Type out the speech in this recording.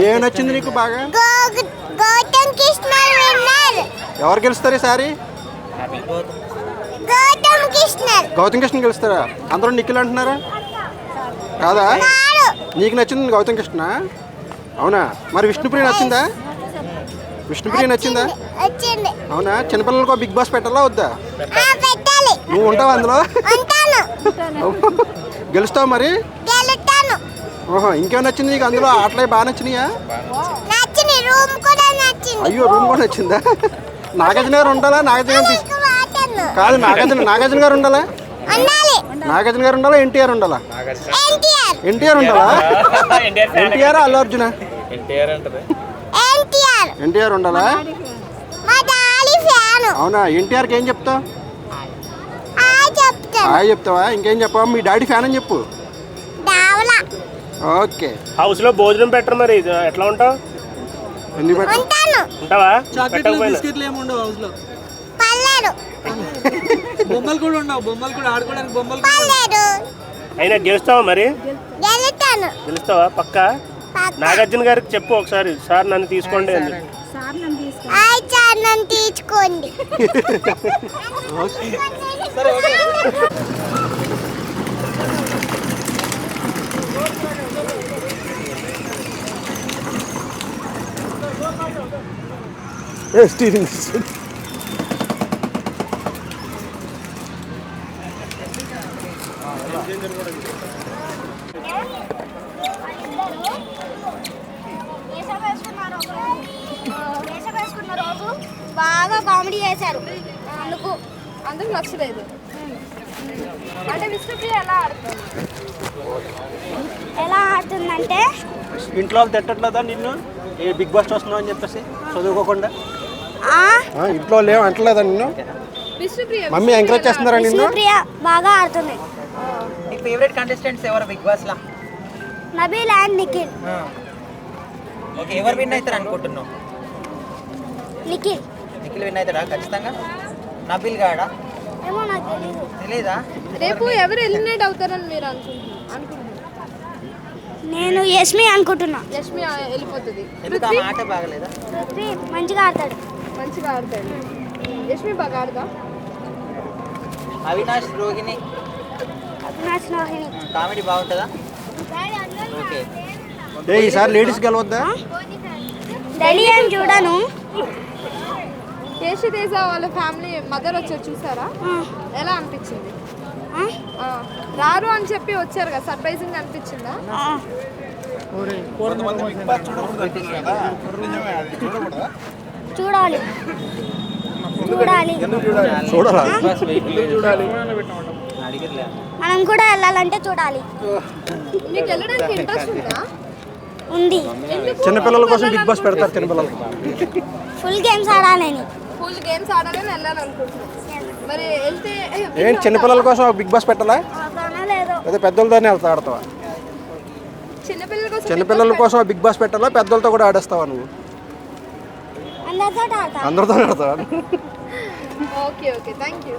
ఏం నచ్చింది నీకు బాగా? గౌతమ్ కృష్ణ విన్నర్. ఎవరు గెలుస్తారు ఈసారి? గౌతమ్ కృష్ణ గెలుస్తారా? అందరూ నిఖిల్ అంటున్నారా? కాదా? నీకు నచ్చింది గౌతమ్ కృష్ణ? అవునా? మరి విష్ణుప్రియ నచ్చిందా? విష్ణుప్రియ నచ్చిందా? అవునా? చిన్నపిల్లలకు బిగ్ బాస్ పెట్టాలా వద్దా? నువ్వు ఉంటావు అందులో? గెలుస్తావు మరి? ఓహో, ఇంకేం నచ్చింది నీకు అందులో? ఆటలే బాగా నచ్చినాయా? అయ్యో, రూమ్ కూడా నచ్చిందా? నాగార్జున గారు ఉండాలా? కాదు, నాగార్జున గారు ఉండాలా? నాగార్జున గారు ఉండాలా? ఎన్టీఆర్ ఉండాలా? ఎన్టీఆర్ ఉండాలా? ఎన్టీఆర్ అల్లు అర్జున? ఎన్టీఆర్ ఉండాలా? అవునా? ఎన్టీఆర్కి ఏం చెప్తావు? హాయ్ చెప్తావా? ఇంకేం చెప్పావా? మీ డాడీ ఫ్యాన్ అని చెప్పు. ఓకే. హౌస్ లో భోజనం పెట్టరు మరి ఎట్లా ఉంటావు? ఎందుకు ఉంటావా? బిస్కెట్లు ఏమి ఉండవు హౌస్ లో. బొమ్మలు కూడా ఉండవు. బొమ్మలు కూడా ఆడుకోవడానికి బొమ్మలు అయినా గెలుస్తావా మరి? గెలుస్తావా పక్కా? నాగార్జున గారికి చెప్పు ఒకసారి, సార్ నన్ను తీసుకోండి అని. తీసుకోండి. స్టీరింగ్ బాగా కామెడీ చేశారు. అందుకు నచ్చలేదు. అంటే విష్ణుప్రియ ఎలా ఆడుతుందంటే ఇంట్లో తిట్టట్లేదా నిన్ను? ఏ బిగ్ బాస్ వస్తున్నావు అని చెప్పేసి చదువుకోకుండా? ఇంట్లో లేవు అంటలేదా నిన్ను? మమ్మీ ఎంకరేజ్ చేస్తున్నారా నిన్ను? విష్ణుప్రియ బాగా ఆడుతుంది. నీ ఫేవరెట్ కంటెస్టెంట్స్ ఎవరు బిగ్ బాస్ లా? నబీల్ అండ్ నిఖిల్. ఓకే, ఎవరు విన్ అవుతారు అనుకుంటున్నావు? నిఖిల్ విన్ అవుతాడా ఖచ్చితంగా? నబీల్ గాడా? ఏమో నాకు తెలీదా? రేపు ఎవరు ఎలిమినేట్ అవుతారని మీరు అనుకుంటున్నారు? నేను యష్మి అనుకుంటున్నా. యష్మి వెళ్ళిపోతుంది. ఎందుకు? ఆట బాగలేదా? మంచిగా ఆడతాడు. యష్మి బాగా ఆడదా? అవినాష్ రోహిణి కామెడీ బాగుంటుందా? ఓకే. ఈసారి లేడీస్ గెలవద్దా? డైలీ ఏం చూడను. కేశీ తేజ వాళ్ళ ఫ్యామిలీ మదర్ వచ్చారు చూసారా? ఎలా అనిపించింది? రారు అని చెప్పి వచ్చారు కదా, సర్ప్రైజింగ్ అనిపించిందా? చూడాలి. మనం కూడా వెళ్ళాలంటే చూడాలి. మీకు వెళ్ళడానికి ఇంట్రెస్ట్ ఉందా? ఉంది. చిన్నపిల్లల కోసం బిగ్ బాస్ పెడతారు. చిన్నపిల్లలకి ఫుల్ గేమ్స్ ఆడాలని వెళ్ళాలనుకుంటున్నాను. మరి వెళ్తే ఏంటి చిన్నపిల్లల కోసం బిగ్ బాస్ పెట్టాలా? లేదా పెద్దలతోనే ఆడతావా? చిన్నపిల్లల కోసం బిగ్ బాస్ పెట్టాలా? పెద్దలతో కూడా ఆడేస్తావా నువ్వు? అందరితో ఆడతావా? Okay, thank you.